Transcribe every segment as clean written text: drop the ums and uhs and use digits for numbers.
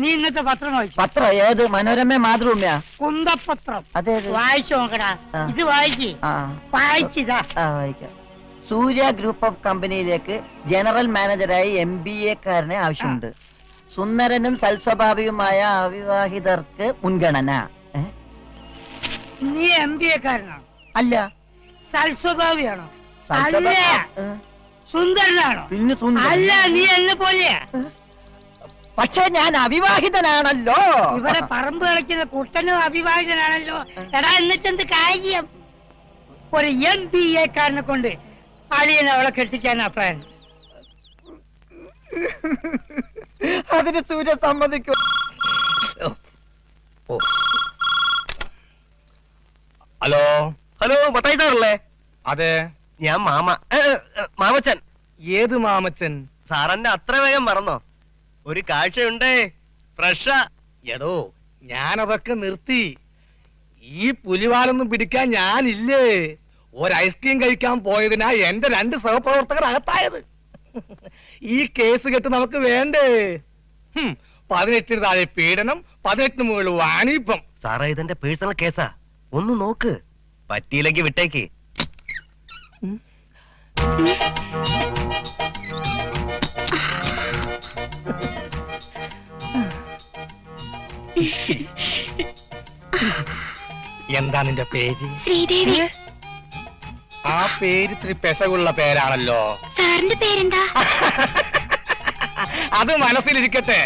നീ ഇന്നത്തെ പത്രം വായിച്ചു? പത്രം ഏത്? മനോരമ, മാതൃഭൂമിയാ? കുന്തപത്രം. അതെ, വായിച്ചു നോക്കടാ. ഇത് വായിക്ക്. വായിച്ചിതാ. വായിക്കാം. സൂര്യ ഗ്രൂപ്പ് ഓഫ് കമ്പനിയിലേക്ക് ജനറൽ മാനേജറായി MBA-കാരനെ ആവശ്യമുണ്ട്. സുന്ദരനും സൽസ്വഭാവിയുമായ അവിവാഹിതർക്ക് മുൻഗണന. നീ MBA-കാരനാണോ? അല്ല. സൽസ്വഭാവിയാണോ? അല്ല. സുന്ദരനാണോ? പിന്നെ അല്ല. നീ എന്നെ പോലെയാ. പക്ഷെ ഞാൻ അവിവാഹിതനാണല്ലോ. ഇവിടെ പറമ്പ് കളിക്കുന്ന കുട്ടനും അവിവാഹിതനാണല്ലോ. എടാ, എന്നിട്ടെന്ത് കാര്യം? ഒരു MBA-കാരനെ കൊണ്ട് അളിയനെ അവളെ കെട്ടിക്കാനാ പ്ലാൻ. അതിന് സൂര്യ സമ്മതിക്കും. ഹലോ ഹലോ, മത്തായി സാറല്ലേ? അതെ, ഞാൻ മാമച്ചൻ. ഏത് മാമച്ചൻ? സാറന്നെ അത്ര വേഗം മറന്നോ? ഒരു കാഴ്ചയുണ്ടേ, ഫ്രഷാ. എടോ, ഞാനതൊക്കെ നിർത്തി. ഈ പുലിവാലൊന്നും പിടിക്കാൻ ഞാനില്ലേ. ഒരു ഐസ്ക്രീം കഴിക്കാൻ പോയതിനാ എന്റെ 2 സഹപ്രവർത്തകർ അകത്തായത്. ഈ കേസ് കെട്ട് നമുക്ക് വേണ്ടേ? 18 താഴെ പീഡനം, 18 മുകളിൽ വാണിപ്പം. സാറേ, ഇതെന്റെ പേഴ്സണൽ കേസാ. ഒന്ന് നോക്ക്. പറ്റിയില്ലെങ്കിൽ വിട്ടേക്ക്. എന്താ നിന്റെ പേര്? ശ്രീദേവി. ആ പേര് ഇത്തിരി പെശകുള്ള പേരാണല്ലോ. സാറിന്റെ പേരെന്താ? അത് മനസ്സിലിരിക്കട്ടെ.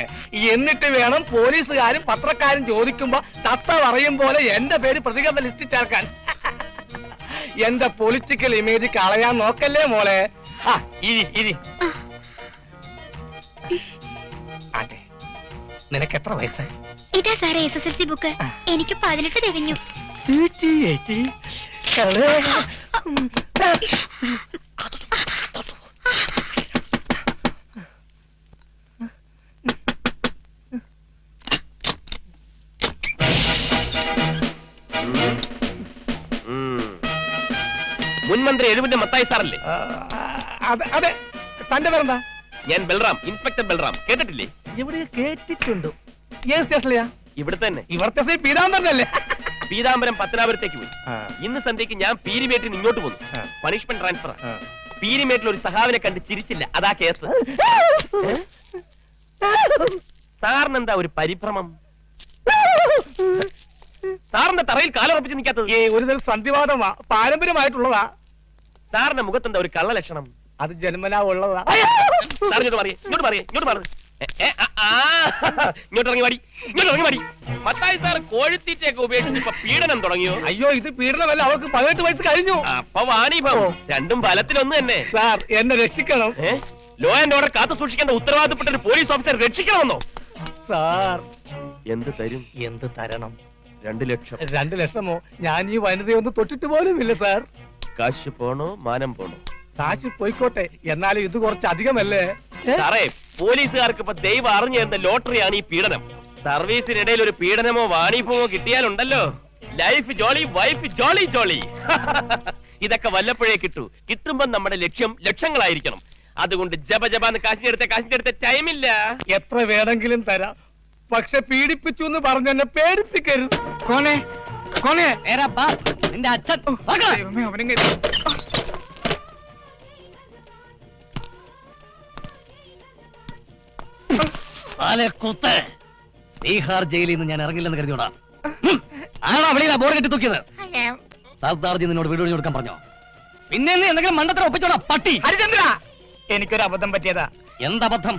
എന്നിട്ട് വേണം പോലീസുകാരും പത്രക്കാരും ചോദിക്കുമ്പോ തത്ത പറയും പോലെ എന്റെ പേര് പ്രതികരണ ലിസ്റ്റിൽ ചേർക്കാൻ. എന്റെ പൊളിറ്റിക്കൽ ഇമേജ് കളയാൻ നോക്കല്ലേ മോളെ. ഇരി. അതെ, നിനക്ക് എത്ര വയസ്സായി? ഇതാ സാറേ SSLC ബുക്ക്. എനിക്ക് 18 തികഞ്ഞു. മുൻമന്ത്രി എഴുവിന്റെ മത്തായി സാറല്ലേ? അതെ. തന്റെ പേരെന്താ? ഞാൻ ബൽറാം, ഇൻസ്പെക്ടർ ബൽറാം. കേട്ടിട്ടില്ലേ? ഇവിടെ കേട്ടിട്ടുണ്ട്. ഏത് സ്റ്റേഷനിലെയാ? ഇവിടെ തന്നെ. ഇവിടുത്തെ പീതാംബരനല്ലേ? പീതാംബരം പത്തനാപുരത്തേക്ക് പോയി. ഇന്ന് സന്ധ്യക്ക് ഞാൻ പീരിമേട്ടിൽ ഇങ്ങോട്ട് പോന്നു. Punishment transfer. പീരിമേട്ടിൽ ഒരു സഹാവിനെ കണ്ട് ചിരിച്ചില്ല, അതാ കേസ്. സാറിനെന്താ ഒരു പരിഭ്രമം? സാറിന്റെ തറയിൽ കാലുറപ്പിച്ച് നിൽക്കാത്തത്? ഒരു തരം സന്ധിവാദമാ, പാരമ്പര്യമായിട്ടുള്ളതാ. സാറിന്റെ മുഖത്തെന്താ ഒരു കള്ള ലക്ഷണം? അത് ജന്മനാ ഉള്ളതാ. സാർ ഇങ്ങോട്ട് ഇറങ്ങി മാടി. മത്തായി സാർ കോഴിത്തീറ്റയൊക്കെ ഉപയോഗിച്ച് ഇപ്പൊ പീഡനം തുടങ്ങിയോ? അയ്യോ, ഇത് പീഡനമല്ല, അവർക്ക് 18 വയസ്സ് കഴിഞ്ഞു. അപ്പൊ വാണിഭവം. രണ്ടും ഫലത്തിലൊന്നു തന്നെ. സാർ, എന്നെ രക്ഷിക്കണം. ലോ ആൻഡ് ഓർഡർ കാത്തു സൂക്ഷിക്കേണ്ട ഉത്തരവാദിത്തപ്പെട്ട ഒരു പോലീസ് ഓഫീസർ രക്ഷിക്കണമെന്നോ? സാർ, എന്ത് തരും? എന്ത് തരണം? 2 ലക്ഷം. 2 ലക്ഷമോ? ഞാൻ ഈ വനിതയൊന്ന് തൊട്ടിട്ട് പോലും ഇല്ല സാർ. കാശ് പോണോ മാനം പോണോ? കാശ് പോയിക്കോട്ടെ, എന്നാലും ഇത് കുറച്ച് അധികമല്ലേ? സാറേ, പോലീസുകാർക്ക് ഇപ്പൊ ദൈവം അറിഞ്ഞു തരുന്ന ലോട്ടറിയാണ് ഈ പീഡനം. സർവീസിനിടയിൽ ഒരു പീഡനമോ വാണിഭമോ കിട്ടിയാലുണ്ടല്ലോ, ലൈഫ് ജോളി, വൈഫ് ജോളി ജോളി. ഇതൊക്കെ വല്ലപ്പോഴേ കിട്ടൂ. കിട്ടുമ്പോ നമ്മുടെ ലക്ഷ്യം ലക്ഷങ്ങളായിരിക്കണം. അതുകൊണ്ട് ജപജപാന്ന് കാശിന്റെ അടുത്ത ടൈമില്ല. എത്ര വേണമെങ്കിലും തരാം, പക്ഷെ പീഡിപ്പിച്ചു എന്ന് പറഞ്ഞെന്നെ പേടിപ്പിക്കരുത്. നിന്റെ അച്ഛൻ ബീഹാർ ജയിലിൽ നിന്ന് ഞാൻ ഇറങ്ങില്ലെന്ന് കരുതിയോടാ. ആണോ വെളിയിലാ ബോർഡ് കെട്ടി തൂക്കിയത്? സർദാർജി നിന്നോട് വീട് ഒഴിഞ്ഞു കൊടുക്കാൻ പറഞ്ഞോ? പിന്നെ നീ എന്തെങ്കിലും മണ്ടത്തരം ഒപ്പിച്ചോടാ പട്ടി. ഹരിചന്ദ്ര, എനിക്കൊരു അബദ്ധം പറ്റിയതാ. എന്തബദ്ധം?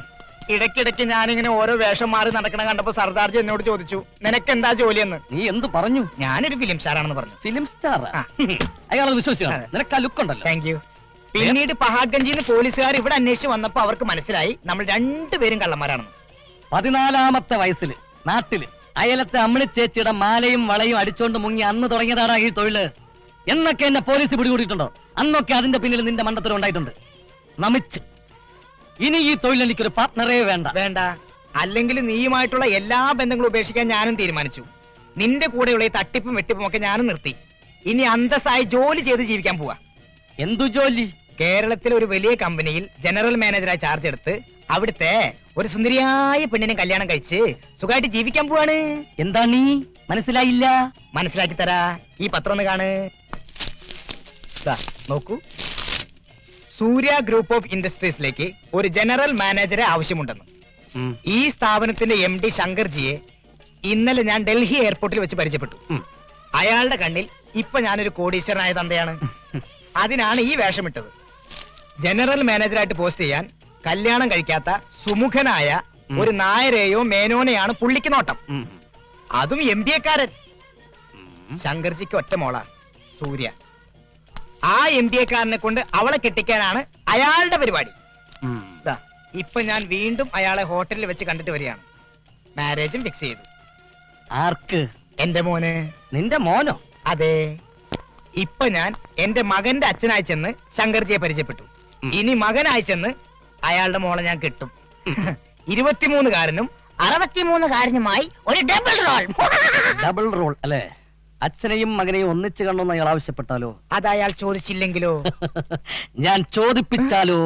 ഇടയ്ക്കിടയ്ക്ക് ഞാനിങ്ങനെ ഓരോ വേഷം മാറി നടക്കണ കണ്ടപ്പോ സർദാർജി എന്നോട് ചോദിച്ചു, നിനക്ക് എന്താ ജോലിയെന്ന്. നീ എന്ത് പറഞ്ഞു? ഞാനൊരു ഫിലിം സ്റ്റാർ ആണെന്ന് പറഞ്ഞു. Film star? അയാളത് വിശ്വസിക്കണം. നിനക്ക് ആ ലുക്ക് ഉണ്ടല്ലോ. Thank you. പിന്നീട് പഹാഡ്ഗഞ്ചിന്ന് പോലീസുകാർ ഇവിടെ അന്വേഷിച്ച് വന്നപ്പോ അവർക്ക് മനസ്സിലായി നമ്മൾ 2 പേരും കള്ളന്മാരാണെന്ന്. 14-ാമത്തെ വയസ്സിൽ നാട്ടില് അയലത്തെ അമ്മിണി ചേച്ചിയുടെ മാലയും വളയും അടിച്ചോണ്ട് മുങ്ങി അന്ന് തുടങ്ങിയതാണ് ഈ തൊഴില്. എന്നൊക്കെ എന്നെ പോലീസ് പിടികൂടിയിട്ടുണ്ടോ? അന്നൊക്കെ അതിന്റെ പിന്നിൽ നിന്റെ മണ്ടത്തരം ഉണ്ടായിട്ടുണ്ട്. നമിച്ച് ഇനി ഈ തൊഴിൽ എനിക്കൊരു പാർട്ട്ണറേ വേണ്ട. അല്ലെങ്കിൽ നീയുമായിട്ടുള്ള എല്ലാ ബന്ധങ്ങളും ഉപേക്ഷിക്കാൻ ഞാനും തീരുമാനിച്ചു. നിന്റെ കൂടെയുള്ള ഈ തട്ടിപ്പും വെട്ടിപ്പും ഒക്കെ ഞാനും നിർത്തി. ഇനി അന്തസ്സായി ജോലി ചെയ്ത് ജീവിക്കാൻ പോവാ. എന്തു ജോലി? കേരളത്തിലെ ഒരു വലിയ കമ്പനിയിൽ ജനറൽ മാനേജറായി ചാർജ് എടുത്ത് അവിടുത്തെ ഒരു സുന്ദരിയായ പെണ്ണിനെ കല്യാണം കഴിച്ച് സുഖമായിട്ട് ജീവിക്കാൻ പോവാണ്. എന്താ നീ മനസ്സിലായില്ല? മനസ്സിലാക്കി തരാ, ഈ പത്രം ഒന്ന് കാണ്. ദാ, നോക്കൂ. സൂര്യ ഗ്രൂപ്പ് ഓഫ് ഇൻഡസ്ട്രീസിലേക്ക് ഒരു ജനറൽ മാനേജറെ ആവശ്യമുണ്ടെന്ന്. ഈ സ്ഥാപനത്തിന്റെ MD ശങ്കർജിയെ ഇന്നലെ ഞാൻ ഡൽഹി എയർപോർട്ടിൽ വെച്ച് പരിചയപ്പെട്ടു. അയാളുടെ കണ്ണിൽ ഇപ്പൊ ഞാനൊരു കോടീശ്വരനായ തന്തയാണ്. അതിനാണ് ഈ വേഷമിട്ടത്. ജനറൽ മാനേജറായിട്ട് പോസ്റ്റ് ചെയ്യാൻ കല്യാണം കഴിക്കാത്ത സുമുഖനായ ഒരു നായരെയോ മേനോനെയാണ് പുള്ളിക്ക് നോട്ടം. അതും MBA-കാരൻ. ശങ്കർജിക്ക് ഒറ്റ മോളാ സൂര്യ. ആ MBA-കാരനെ കൊണ്ട് അവളെ കെട്ടിക്കാനാണ് അയാളുടെ പരിപാടി. ഇപ്പൊ ഞാൻ വീണ്ടും അയാളെ ഹോട്ടലിൽ വെച്ച് കണ്ടിട്ട് വരികയാണ്. മാരേജും ഫിക്സ് ചെയ്തു. ആർക്ക്? എന്റെ മോന്. നിന്റെ മോനോ? അതെ. ഇപ്പൊ ഞാൻ എന്റെ മകന്റെ അച്ഛനായി ചെന്ന് ശങ്കർജിയെ പരിചയപ്പെട്ടു. ഇനി മകനായി ചെന്ന് അയാളുടെ മോളെ ഞാൻ കിട്ടും. 23-കാരനും 63-കാരനുമായി ഒരു ഡബിൾ റോൾ. ഡബിൾ റോൾ അല്ലേ? അച്ഛനെയും മകനെയും ഒന്നിച്ച് കണ്ടോന്ന് അയാൾ ആവശ്യപ്പെട്ടാലോ? അത് അയാൾ ചോദിച്ചില്ലെങ്കിലോ? ഞാൻ ചോദിപ്പിച്ചാലോ?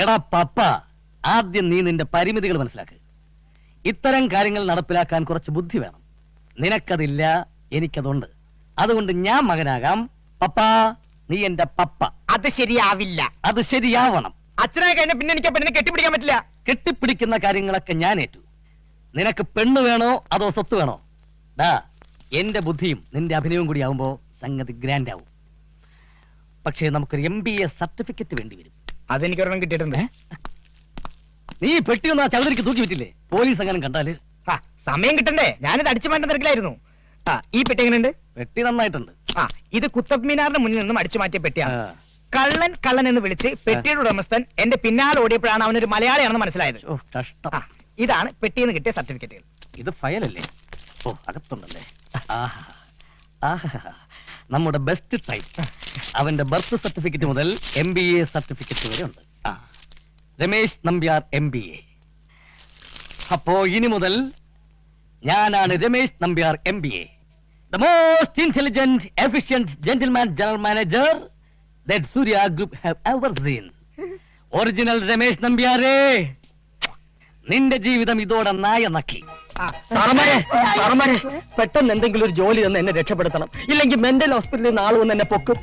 എടാ പപ്പ, ആദ്യം നീ നിന്റെ പരിമിതികൾ മനസ്സിലാക്ക്. ഇത്തരം കാര്യങ്ങൾ നടപ്പിലാക്കാൻ കുറച്ച് ബുദ്ധി വേണം. നിനക്കതില്ല, എനിക്കതുണ്ട്. അതുകൊണ്ട് ഞാൻ മകനാകാം. പപ്പ, നീ എന്റെ പപ്പ. അത് ശരിയാവില്ല. അത് ശരിയാവണം. അച്ഛനായി കഴിഞ്ഞ പിന്നെ എനിക്ക് പെണ്ണിനെ കെട്ടിപ്പിടിക്കാൻ പറ്റില്ല. കെട്ടിപ്പിടിക്കുന്ന കാര്യങ്ങളൊക്കെ ഞാൻ ഏറ്റു. നിനക്ക് പെണ്ണ് വേണോ അതോ സ്വത്ത് വേണോ? ഡാ, എന്റെ ബുദ്ധിയും നിന്റെ അഭിനയവും കൂടി ആവുമ്പോ സംഗതി ഗ്രാൻഡ് ആവും. പക്ഷേ നമുക്കൊരു MBA സർട്ടിഫിക്കറ്റ് വേണ്ടി വരും. അതെനിക്ക് ഒരെണ്ണം കിട്ടിയിട്ടുണ്ട്. നീ പെട്ടിയൊന്നും ആ ചൗധരിക്ക് തൂക്കി വിറ്റില്ലേ? പോലീസ് അങ്ങനെ കണ്ടാല് സമയം കിട്ടണ്ടേ? ഞാനിത് അടിച്ചു മാറ്റാൻ തിരക്കിലായിരുന്നു. ഈ പെട്ടി എങ്ങനെയുണ്ട്? പെട്ടി നന്നായിട്ടുണ്ട്. ഇത് കുത്തബ് മീനാറിന്റെ മുന്നിൽ നിന്നും അടിച്ചു മാറ്റിയ പെട്ടിയാണ്. കള്ളൻ കള്ളൻ എന്ന് വിളിച്ച് പെട്ടിയുടെ ഉടമസ്ഥൻ എന്റെ പിന്നാലെ ഓടിയപ്പോഴാണ് അവനൊരു മലയാളിയാണെന്ന് മനസ്സിലായത്. ഇതാണ് പെട്ടിയിൽ നിന്ന് കിട്ടിയ സർട്ടിഫിക്കറ്റുകൾ. ഇത് ഫയലല്ലേ? ഓ, അകത്തുണ്ടല്ലേ? നമ്മുടെ ബെസ്റ്റ് ടൈപ്പ്. അവന്റെ ബർത്ത് സർട്ടിഫിക്കറ്റ് മുതൽ MBA സർട്ടിഫിക്കറ്റ് വരെ ഉണ്ട്. രമേശ് നമ്പ്യാർ MBA. അപ്പോ ഇനി മുതൽ ഞാനാണ് Ramesh Nambiar MBA, the most intelligent, efficient gentleman general manager that Surya Group have ever seen. Original Ramesh നമ്പ്യാരേ, നിന്റെ ജീവിതം ഇതോടെ നായ നക്കി. പെട്ടെന്ന് എന്തെങ്കിലും ഒരു ജോലി തന്ന് എന്നെ രക്ഷപ്പെടുത്തണം. ഇല്ലെങ്കിൽ മെന്റൽ ഹോസ്പിറ്റലിൽ നിന്ന് ആള് വന്ന് എന്നെ പൊക്കും.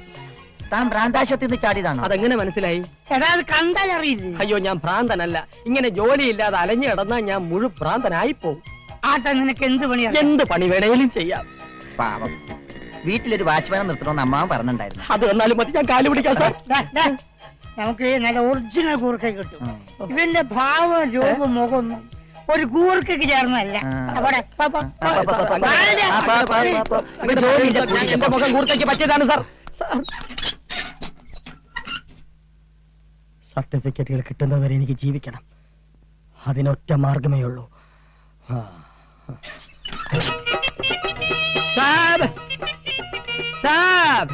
താൻ ഭ്രാന്താശുപത്രിയിൽ നിന്ന് ചാടിയതാണോ? അതെങ്ങനെ മനസ്സിലായി? എടാ, അത് കണ്ടാൽ അറിയില്ലേ? അയ്യോ, ഞാൻ ഭ്രാന്തനല്ല. ഇങ്ങനെ ജോലിയില്ലാതെ അലഞ്ഞു കിടന്നാ ഞാൻ മുഴുവൻ ഭ്രാന്തനായി പോകും. ആട്ടെ, നിനക്ക് എന്ത് പണിയാണ്? എന്ത് പണി വേണേലും ചെയ്യാം. പാവം, വീട്ടിലൊരു വാച്ച്മാനെ നിർത്തണമെന്ന് അമ്മാവൻ പറഞ്ഞിട്ടുണ്ടായിരുന്നു. അത് വന്നാലും മതി, ഞാൻ കാല് പിടിക്കാം സാർ. നമുക്ക് നല്ല ഒറിജിനൽ കൂർക്ക കിട്ടും. ഇവന്റെ ഭാവം രൂപം മുഖമൊന്നും ഒരു കൂർക്കയ്ക്ക് ചേർന്നല്ല. എന്റെ മുഖം കൂർക്കയ്ക്ക് പറ്റിയതാണ് സാർ. സർട്ടിഫിക്കറ്റുകൾ കിട്ടുന്നവരെ എനിക്ക് ജീവിക്കണം. അതിനൊറ്റ മാർഗമേ ഉള്ളൂ. സാബ് സാബ്,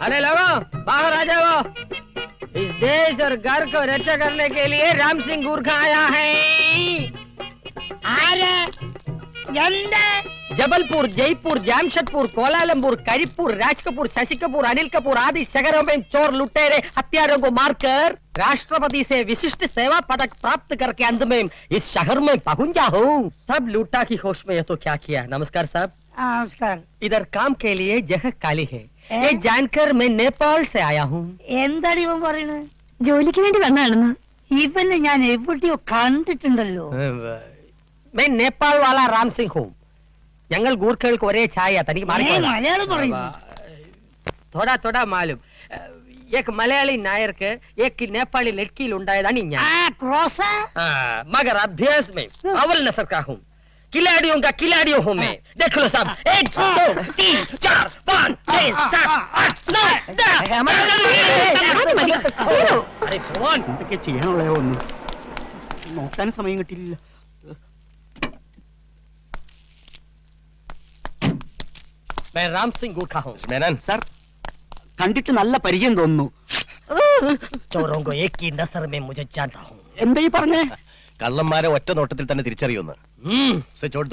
अरे लोगों, बाहर आ जाओ. इस देश और घर को रक्षा करने के लिए राम सिंह गुरखा आया है. जबलपुर, जयपुर, जामशेदपुर, कोलालमपुर, करीपुर, राजकपुर, शशि कपूर, अनिल कपूर आदि शहरों में चोर लुटेरे हत्यारों को मारकर राष्ट्रपति से विशिष्ट सेवा पदक प्राप्त करके अंत में इस शहर में पहुंचा हूँ. सब लूटा की होश में ये तो क्या किया. नमस्कार साहब. नमस्कार. इधर काम के लिए जगह खाली है. ये जानकर मैं नेपाल से आया हूँ. എന്താണ് ഇവൻ പറയുന്നത്? ജോലിക്ക് വേണ്ടി വന്നാണെന്ന്. ഇവനെ ഞാൻ എവിടെയോ കണ്ടിട്ടുണ്ടല്ലോ. मैं नेपाल वाला राम सिंह हूँ. ഞങ്ങൾ ഗൂർഖകൾക്ക് ഒരേ ഛായ. തനിക്ക് മലയാളം പറയുന്നു. थोड़ा थोड़ा मालूम. एक मलयाली नायर के एक नेपाली लड़की ഉണ്ടായതാണ് ഞാൻ. मगर अभ्यास में अव्वल नस्ल का हूँ. खिलाड़ियों का खिलाड़ियों हूँ मैं. देख लो साहब. 1 2 3 4 5 6 7 8 9 10. अरे भगवान, എന്തൊക്കെ ചെയ്യാനുള്ളയോ ഒന്നും നോക്കാൻ സമയം കിട്ടിയില്ല. मैं राम सिंह गुरखा हूँ. മേനൻ സാർ, കണ്ടിട്ട് നല്ല പരിചയം തോന്നുന്നു. चोरों को एक ही नजर में मुझे जानता हूँ. എന്താ ഈ പറഞ്ഞേ? കള്ളന്മാരെ ഒറ്റ നോട്ടത്തിൽ തന്നെ തിരിച്ചറിയുന്നു. चोर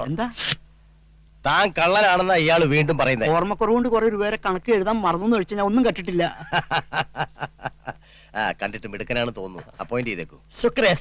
എന്താ? താൻ കള്ളനാണെന്നാ ഇയാള് വീണ്ടും പറയുന്നത്. ഓർമ്മക്കുറവുകൊണ്ട് കുറെ രൂപയുടെ കണക്ക് എഴുതാൻ മറന്നു വെച്ച് ഞാൻ ഒന്നും കണ്ടിട്ടില്ല. കണ്ടിട്ട് മിടുക്കനാണ് തോന്നുന്നു. അപ്പോയിന്റ് ചെയ്തേക്കൂ. ശുക്രേ.